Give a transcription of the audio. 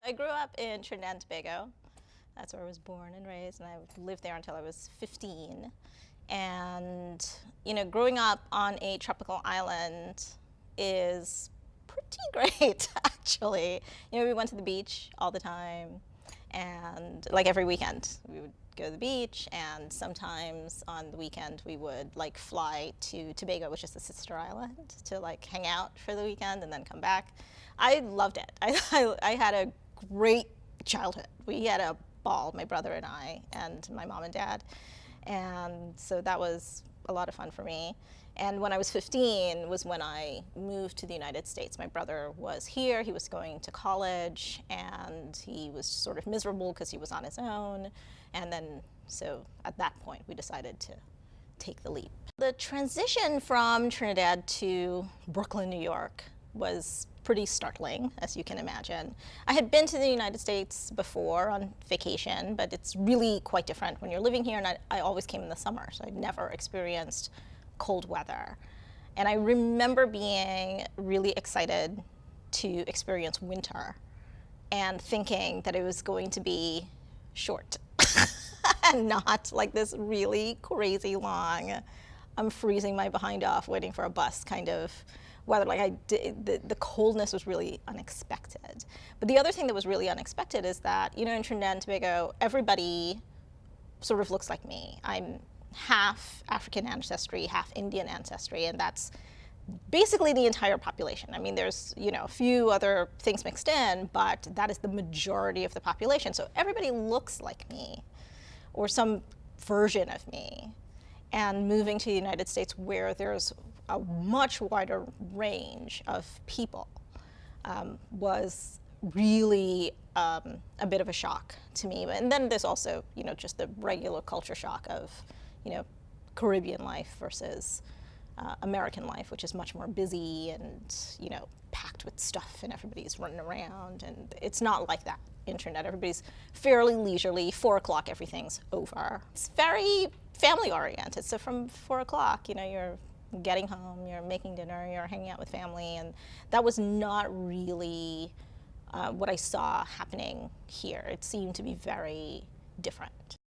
I grew up in Trinidad and Tobago. That's where I was born and raised, and I lived there until I was 15. And, growing up on a tropical island is pretty great, actually. We went to the beach all the time, and like every weekend, we would go to the beach, and sometimes on the weekend we would fly to Tobago, which is the sister island, to hang out for the weekend and then come back. I loved it. I had a great childhood. We had a ball, my brother and I, and my mom and dad. And so that was a lot of fun for me. And when I was 15 was when I moved to the United States. My brother was here, he was going to college, and he was sort of miserable because he was on his own. And then, so at that point, we decided to take the leap. The transition from Trinidad to Brooklyn, New York was pretty startling, as you can imagine. I had been to the United States before on vacation, but it's really quite different when you're living here, and I always came in the summer, so I'd never experienced cold weather. And I remember being really excited to experience winter and thinking that it was going to be short and not like this really crazy long, I'm freezing my behind off waiting for a bus kind of weather. The coldness was really unexpected. But the other thing that was really unexpected is that, in Trinidad and Tobago, everybody sort of looks like me. I'm half African ancestry, half Indian ancestry, and that's basically the entire population. I mean, there's, a few other things mixed in, but that is the majority of the population. So everybody looks like me, or some version of me. And moving to the United States, where there's a much wider range of people, was really a bit of a shock to me. And then there's also, just the regular culture shock of, Caribbean life versus American life, which is much more busy and, packed with stuff, and everybody's running around. And it's not like that in Trinidad. Everybody's fairly leisurely. 4 o'clock, everything's over. It's very family oriented. So from 4 o'clock, you're getting home, you're making dinner, you're hanging out with family, and that was not really what I saw happening here. It seemed to be very different.